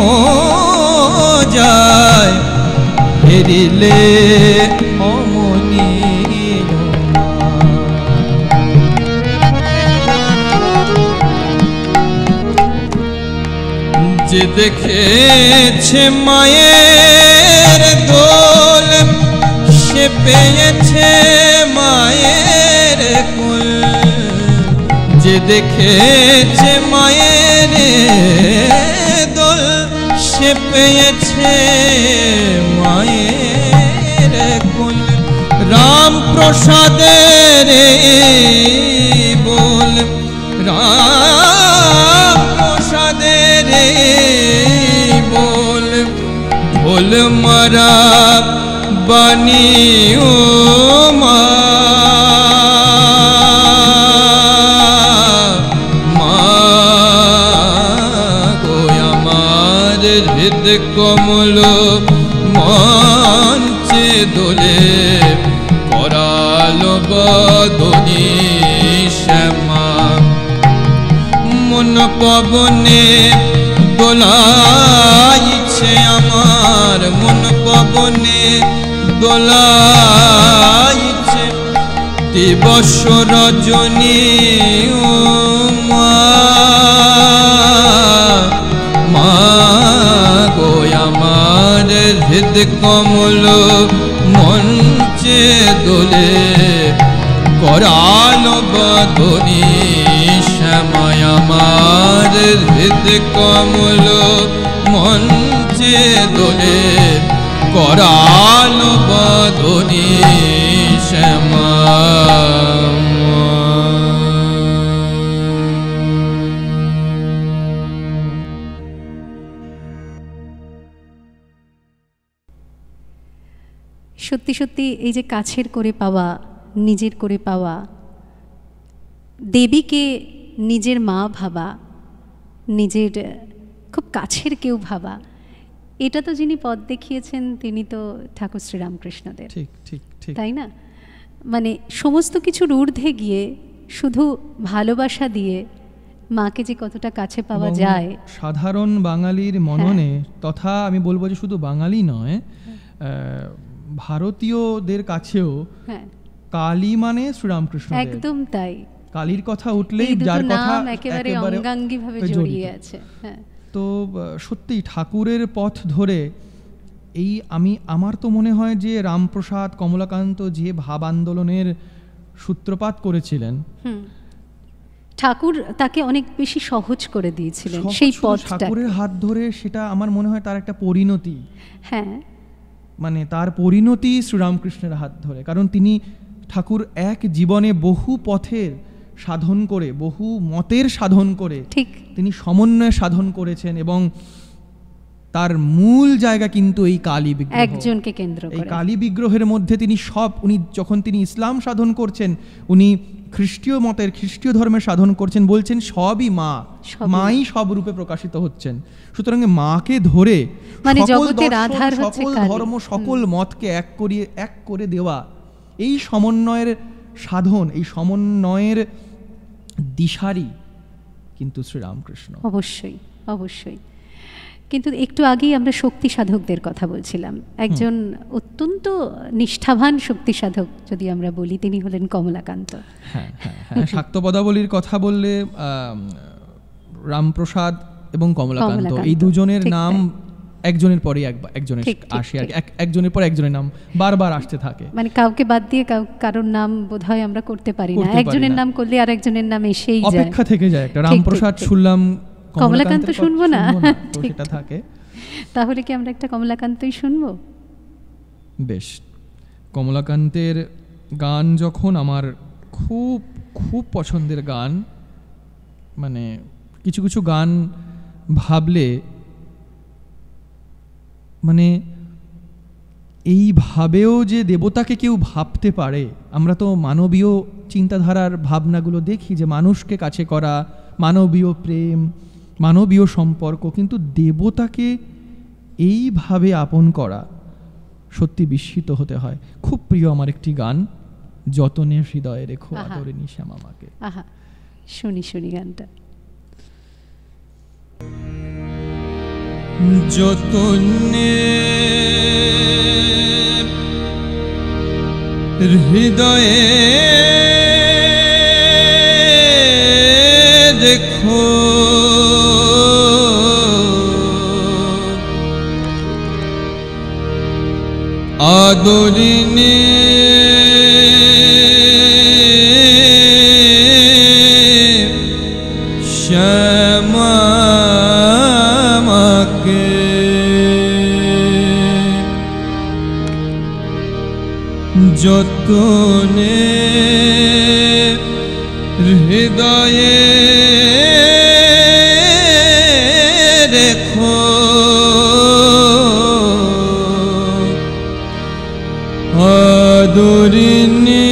Speaker 3: যায় হেরিলে অমনি যে দেখেছে মায়ের দোল সে পেয়েছে মায়ের কুল যে দেখেছে মায়ের দোল সে পেয়েছে মায়ের কুল রাম প্রসাদের বল রাম প্রসাদের বল ঢোল মারা বাণী ও মা গো আমার হৃদ কমল মঞ্চে দোলে করাল বদনী শ্যামা মন পবনে দোলাইছে আমার মন পবনে দোলাইছে দিবস রজনী ও মা মা গো আমার হৃদ কমল মঞ্চে দোলে করাল বদনী শ্যামা আমার হৃদ কমল মঞ্চে দোলে করাল বদনী শ্যামা
Speaker 1: সত্যি সত্যি এই যে কাছের করে পাওয়া, নিজের করে পাওয়া, দেবীকে নিজের মা ভাবা, নিজের খুব কাছের কেউ ভাবা, এটা তো যিনি পথ দেখিয়েছেন তিনি তো ঠাকুর শ্রীরামকৃষ্ণদেব।
Speaker 2: ঠিক ঠিক ঠিক,
Speaker 1: তাই না? মানে সমস্ত কিছুর ঊর্ধ্বে গিয়ে শুধু ভালোবাসা দিয়ে মাকে যে কতটা কাছে পাওয়া যায়।
Speaker 2: সাধারণ বাঙালির মননে, তথা আমি বলবো যে শুধু বাঙালি নয়, ভারতীয়দের কাছেও কালী মানে শ্রীরামকৃষ্ণ।
Speaker 1: একদম তাই।
Speaker 2: কালীর কথা উঠলেই যার কথা
Speaker 1: একেবারে অঙ্গাঙ্গিভাবে জড়িয়ে আছে।
Speaker 2: তো সত্যি ঠাকুরের পথ ধরে এই আমার তো মনে হয় যে রামপ্রসাদ কমলাকান্ত যে ভাব আন্দোলনের সূত্রপাত করেছিলেন,
Speaker 1: ঠাকুর তাকে অনেক বেশি সহজ করে দিয়েছিলেন সেই পথটা।
Speaker 2: ঠাকুরের হাত ধরে সেটা আমার মনে হয় তার একটা পরিণতি।
Speaker 1: হ্যাঁ,
Speaker 2: মানে তার পরিণতি শ্রীরামকৃষ্ণের হাত ধরে, কারণ তিনি ঠাকুর এক জীবনে বহু পথের সাধন করে, বহু মতের সাধন করে
Speaker 1: ঠিক
Speaker 2: তিনি সমন্বয় সাধন করেছেন, এবং তার মূল জায়গা কিন্তু এই কালী বিগ্রহ,
Speaker 1: একজনকে কেন্দ্র করে।
Speaker 2: এই কালী বিগ্রহের মধ্যে তিনি উনি যখন তিনি ইসলাম সাধন করছেন, উনি খ্রিস্টীয় মতের, খ্রিস্টীয় ধর্মের সাধন করছেন, বলছেন সবই মা, মাই সব রূপে প্রকাশিত হচ্ছেন। সুতরাং মাকে ধরে
Speaker 1: মানে জগতের আধার হচ্ছে
Speaker 2: সকল ধর্ম, সকল মতকে এক করে দেওয়া, এই সমন্বয়ের সাধন, এই সমন্বয়ের দিশারি কিন্তু শ্রীরামকৃষ্ণ।
Speaker 1: অবশ্যই অবশ্যই। কিন্তু একটু আগেই আমরা শক্তি সাধকদের কথা বলছিলাম, একজন অত্যন্ত নিষ্ঠাবান শক্তি সাধক যদি আমরা বলি, তিনি হলেন কমলাকান্ত।
Speaker 2: হ্যাঁ হ্যাঁ হ্যাঁ, শাক্ত পদাবলীর কথা বললে রামপ্রসাদ এবং কমলাকান্ত এই দুজনের নাম একজনের পরে একজনের আসে, আর একজনের পর একজনের নাম বারবার আসতে থাকে, মানে
Speaker 1: কাউকে বাদ দিয়ে কারোর নাম বোধহয় আমরা করতে পারি না, একজনের নাম করলে আর একজনের নাম এসেই যায়,
Speaker 2: অপেক্ষা থেকে যায় একটা রামপ্রসাদ শুনলাম
Speaker 1: কমলাকান্ত শুনবো না,
Speaker 2: সেটা থাকে।
Speaker 1: তাহলে কি আমরা একটা কমলাকান্তই শুনবো?
Speaker 2: বেশ, কমলাকান্তের গান যখন আমার খুব খুব পছন্দের গান, মানে কিছু কিছু গান ভাবলে মানে এইভাবেও যে দেবতাকে কেউ ভাবতে পারে, আমরা তো মানবীয় চিন্তাধারার ভাবনাগুলো দেখি যে মানুষকে কাছে করা, মানবীয় প্রেম, মানবীয় সম্পর্ক, কিন্তু দেবতাকে এইভাবে আপন করা, সত্যি বিস্মিত হতে হয়। খুব প্রিয় আমার একটি গান, যতনে হৃদয়ে রেখো আদরিণী শ্যামা মাকে।
Speaker 1: আহা, শুনি শুনি গানটা।
Speaker 3: যতনে হৃদয়ে দেখো আদরিণী শ্যামা মাকে, যতনে হৃদয়ে রেখো আদরিণী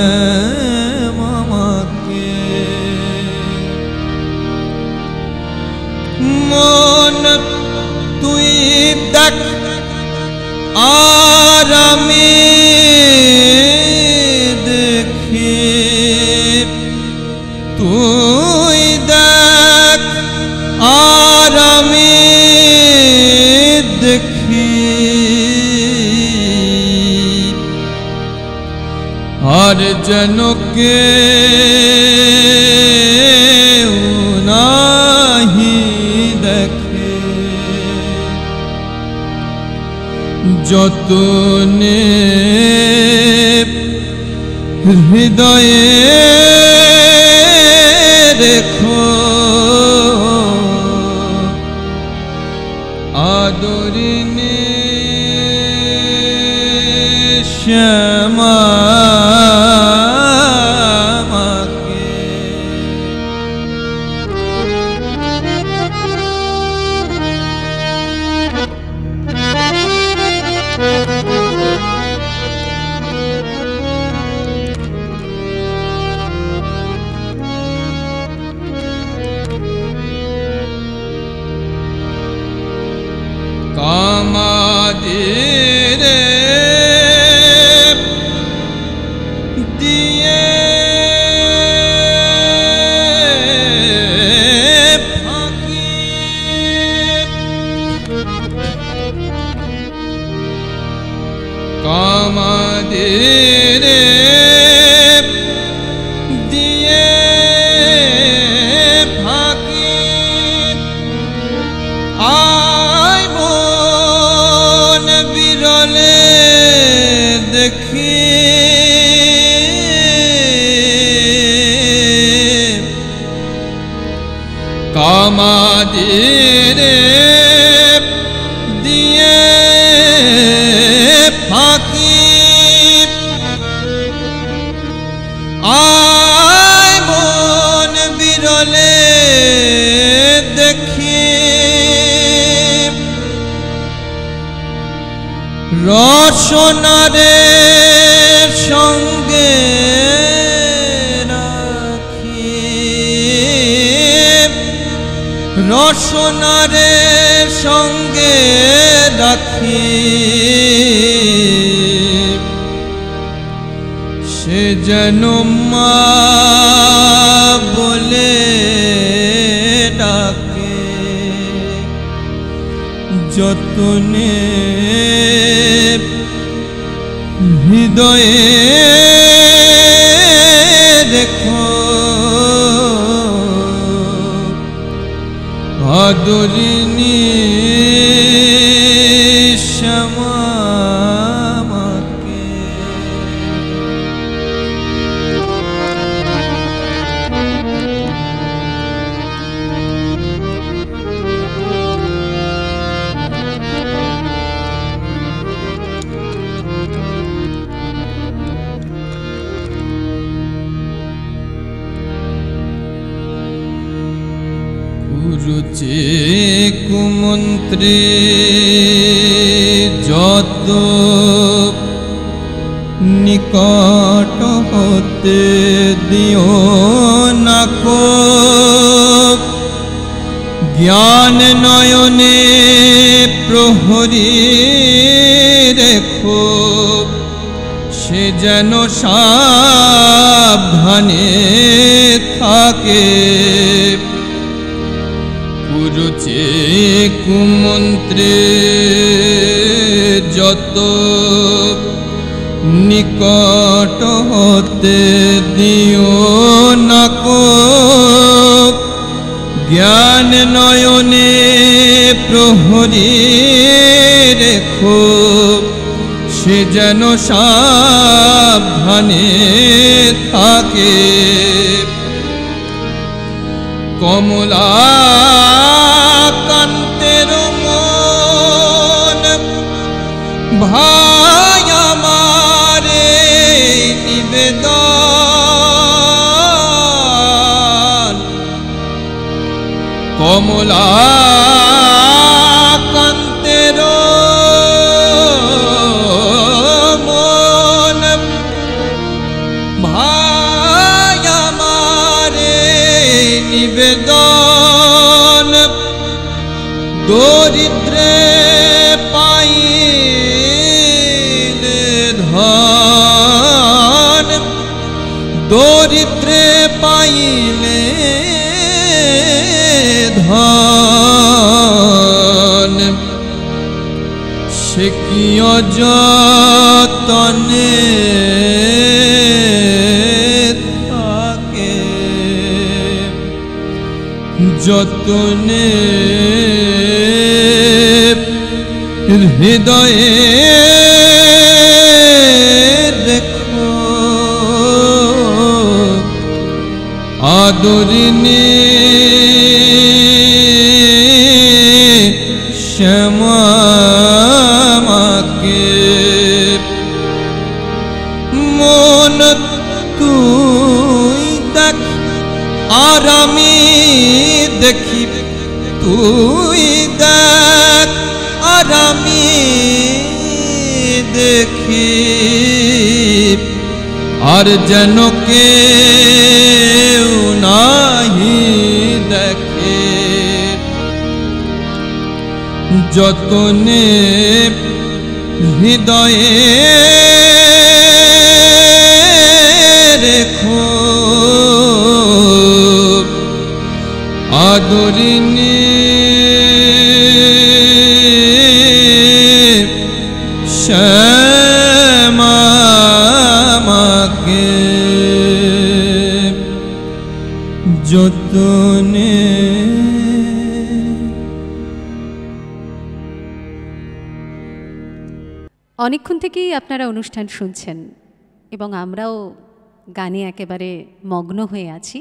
Speaker 3: শ্যামা মাকে। মন তুই দেখ আর আমি দেখি, তুই দেখ আর আমি দেখি, আর যেন কেউ নাহি দেখে, যতনে হৃদয়ে রেখো আদরিণী শ্যামা মাকে। কামাদিরে দিয়ে ফাঁকি, কামাদিরে দিয়ে ফাঁকি, আয় মন বিরলে দেখি, কামাদিরে দিয়ে ফাঁকি, আয় মন বিরলে দেখি, রসনারে সঙ্গে রাখি, রসনারে সঙ্গে রাখি, সে যেন মা বলে যতনে হৃদয়ে দেখো আদরিনী শ্যামাকে। কুরুচে কুমন্ত্রে যত নিকট হতে দিও নাকো জ্ঞান নয়নে প্রহরী রেখো সে যেন সাবধানে থাকে। কুরুচে কুমন্ত্রে যত নিকট হতে দিও নাকো জ্ঞান নয়নে প্রহরী রেখো সে যেন সাবধানে থাকে। কমলাকান্তের মন ভাই আমারে নিবেদন কমলাকান্তের মন ভাই আমারে নিবেদন দরিদ্রে পাইলে ধন দরিদ্রে পাইলে ধন সে কি অযতনে থাকে যতনে হৃদয়ে দেখো আদরিনী শ্যামাকে। মন তুই দেখ আর আমি দেখি তুই দেখ আর আমি দেখি আর যেন কেউ নাহি দেখে যতনে হৃদয়ে রেখো আদরিনী শ্যামাকে যতনে।
Speaker 1: অনেকক্ষণ থেকেই আপনারা অনুষ্ঠান শুনছেন এবং আমরাও গানে একেবারে মগ্ন হয়ে আছি।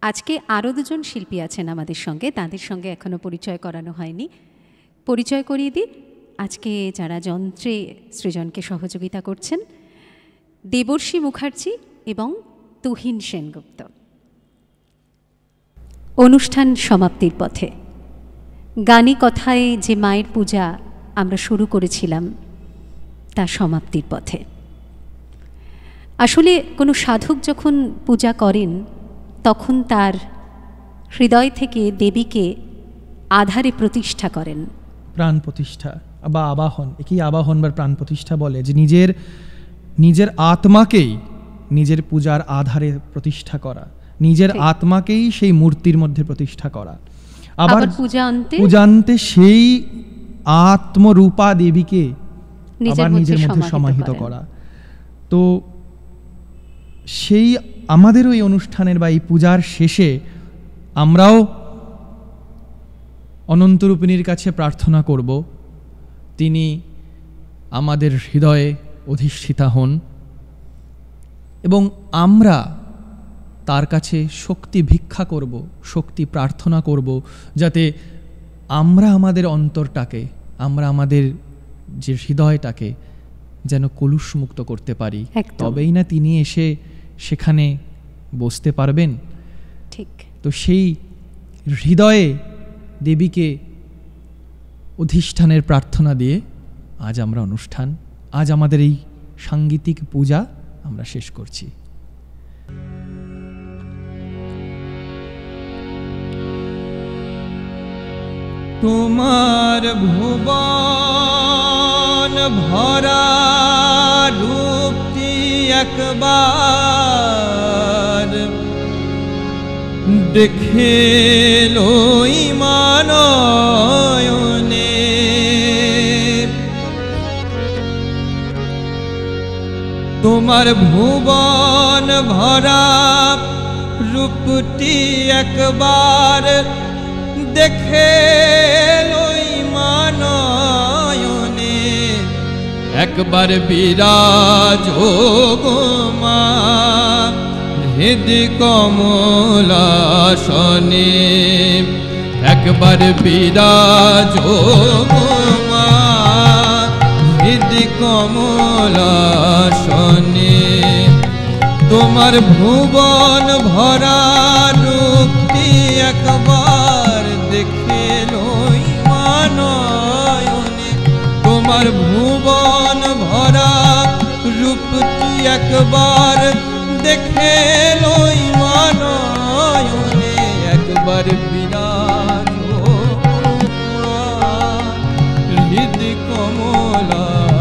Speaker 1: আজকে আরও দুজন শিল্পী আছেন আমাদের সঙ্গে, তাদের সঙ্গে এখনও পরিচয় করানো হয়নি। পরিচয় করিয়ে দিই, আজকে যারা যন্ত্রে সৃজনকে সহযোগিতা করছেন, দেবর্ষী মুখার্জি এবং তুহিন সেনগুপ্ত। অনুষ্ঠান সমাপ্তির পথে গানে কথায় যে মায়ের পূজা আমরা শুরু করেছিলাম তা সমাপ্তির পথে। আসলে কোনো সাধক যখন পূজা করেন তখন তার হৃদয় থেকে দেবীকে আধারে প্রতিষ্ঠা করেন।
Speaker 2: প্রাণ প্রতিষ্ঠা বা আবাহন, একেই আবাহন বা প্রাণ প্রতিষ্ঠা বলে, যে নিজের আত্মাকেই নিজের পূজার আধারে প্রতিষ্ঠা করা, নিজের আত্মাকেই সেই মূর্তির মধ্যে প্রতিষ্ঠা করা। আবার পূজান্তে সেই আত্মরূপা দেবীকে আবার নিজের মধ্যে সমাহিত করা। তো সেই আমাদেরও এই অনুষ্ঠানের বা এই পূজার শেষে আমরাও অনন্তরূপিণীর কাছে প্রার্থনা করব তিনি আমাদের হৃদয়ে অধিষ্ঠিতা হন এবং আমরা তার কাছে শক্তি ভিক্ষা করব, শক্তি প্রার্থনা করব, যাতে আমরা আমাদের অন্তরটাকে, আমরা আমাদের যে হৃদয়টাকে যেন কলুষমুক্ত করতে পারি। তবেই না তিনি এসে সেখানে বসতে পারবেন।
Speaker 1: ঠিক। তো
Speaker 2: সেই হৃদয়ে দেবীকে অধিষ্ঠানের প্রার্থনা দিয়ে আজ আমরা অনুষ্ঠান, আজ আমাদের এই সাংগীতিক পূজা আমরা শেষ করছি। তোমার ভুবন ভরা রূপটি একবার দেখে লই মানয়নে, তোমার ভুবন ভরা রূপটি একবার দেখে লই মানয়নে, একবার বিরাজ গো মা হৃদি কমলাসনে, একবার বিরাজ গো মা হৃদি কমলাসনে, তোমার ভুবন ভরা রূপটি একবার দেখে লই মানয়নে, তোমার ভুবন ভরা রূপটি একবার দেখে লই মানয়নে, একবার বিরাজ হৃদি কমলাসনে।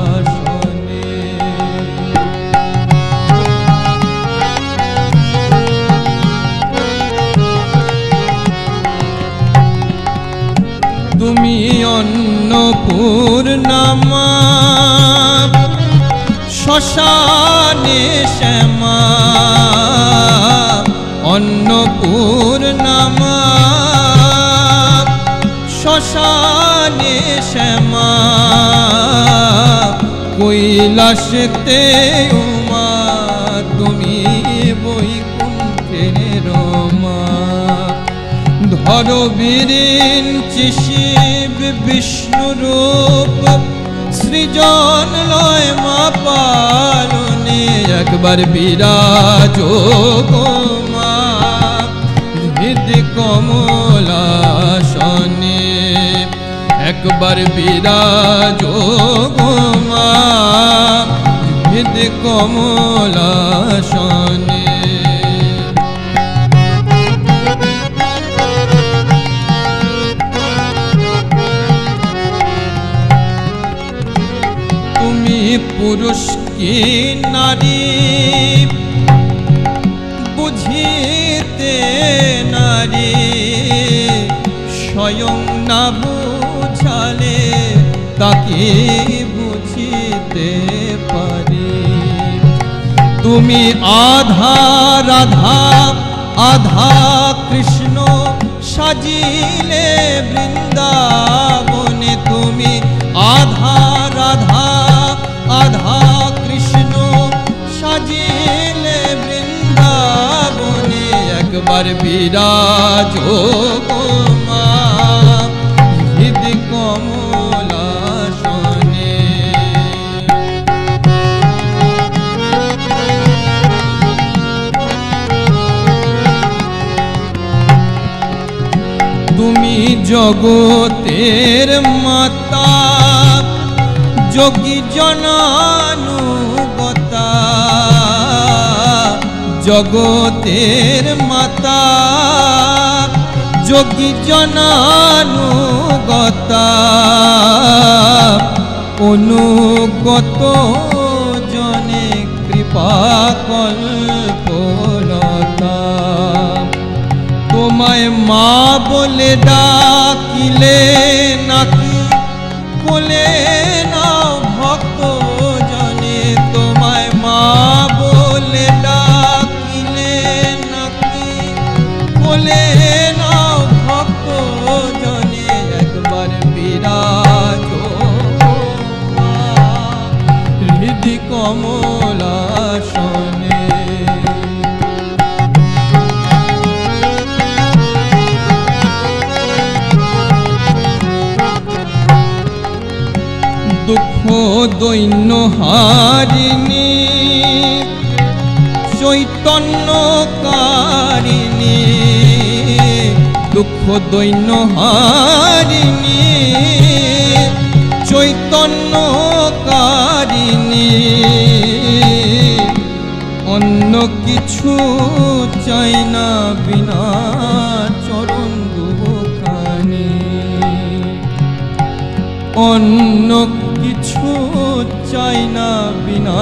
Speaker 2: তুমি অন্নপূর্ণা শ্মশানে শ্যামা, অন্নপূর্ণা শ্মশানে শ্যামা, কৈলাসেতে উমা তুমি বৈকুণ্ঠের মা, ধর বিরিঞ্চি শিব বিষ্ণু রূপ সৃজন লয় মা পালনে, একবার বিরাজ গো মা হৃদি কমলাসনে, একবার বিরাজ গো মা হৃদি কমলাসনে। পুরুষ কি নারী বুঝিতে নারী, স্বয়ং না বুঝালে তাকে বুঝিতে পারি, তুমি আধা রাধা আধা কৃষ্ণ সাজিলে বৃন্দাবনে, তুমি আধা রাধা আধা কৃষ্ণ সাজিলে বৃন্দাবনে, একবার বিরাজ গো মা হৃদি কমলাসনে। তুমি জগতের মাতা যোগী জনানুগতা, জগতের মাতা যোগী জনানুগতা, অনুগত জনে কৃপা কল্পলতা, তোমায় মা বলে ডাকিলে নাকি
Speaker 3: কোলে নাও ভক্ত জনে তোমায় মা বলে ডাকিলে নাকি কোলে নাও ভক্ত জনে একবার বিরাজ হৃদি কমলাসনে দুঃখ দৈন্য হারিণী চৈতন্যকারিণী দুঃখ দৈন্য হারিণী চৈতন্যকারিণী অন্য কিছু চাই না বিনা চরণ দুখানি অন্য কিছু চাই না বিনা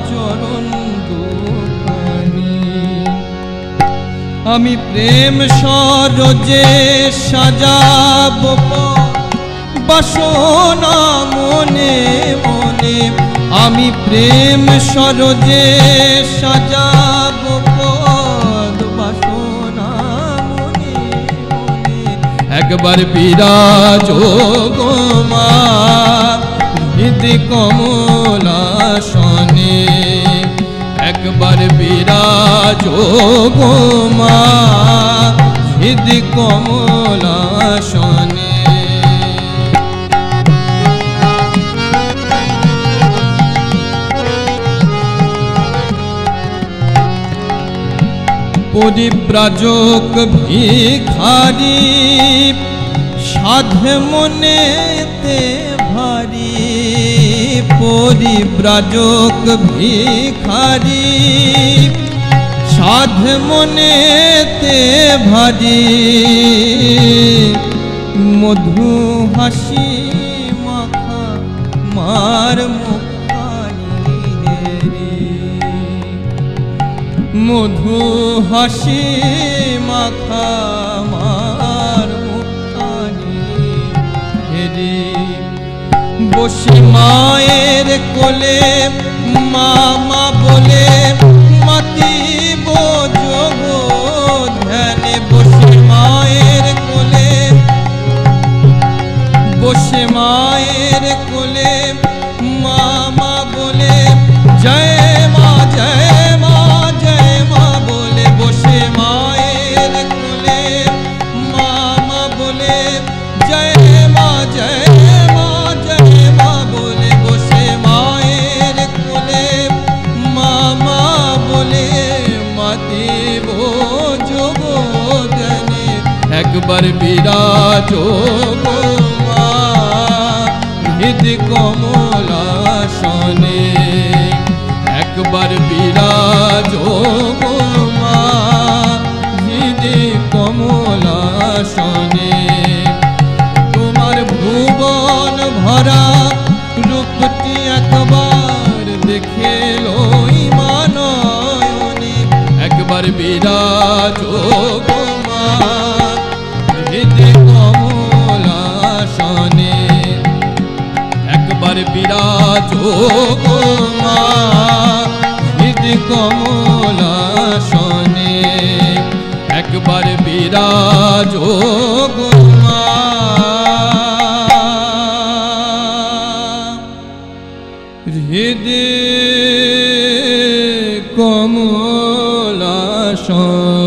Speaker 3: চরণ দুখানি আমি প্রেম সরোজে সাজাব বাসনা মনে মনে আমি প্রেম সরোজে সাজাব পদ বাসনা মনে মনে একবার বিরাজ গো মা হৃদি কমলাসনে একবার বিরাজ গো মা হৃদি কমলাসনে পরিব্রাজক ভিখারি সাধে মনেতে ভারী পরিব্রাজক ভিখারি সাধে মনেতে ভারী মধু হাসি মাখা মার মুখানি হেরি মধু হাসি মাখা মার মুখানি হেরি বসে মায়ের কোলে মামা বলে মাতিব যোগ ধ্যানে বসে মায়ের কোলে বসে মায়ের কোলে মামা বলে জয় মা জয় মা জয় মা বলে বসে মায়ের কোলে মামা বলে জয় মা জয় মা জয় মা বলে বসে মায়ের কোলে মামা বলে মাতিব যোগ ধ্যানে একবার বিরাজ গো মা হৃদি কমলাসনে একবার বিরাজ গো মা হৃদি কমলাসনে তোমার ভুবন ভরা রূপটি একবার দেখে লই মানয়নে একবার বিরাজ গো মা হৃদি কমলাসনে একবার বিরাজ গো মা হৃদি কমলাসনে একবার বিরাজ গো মা হৃদি কমলাসনে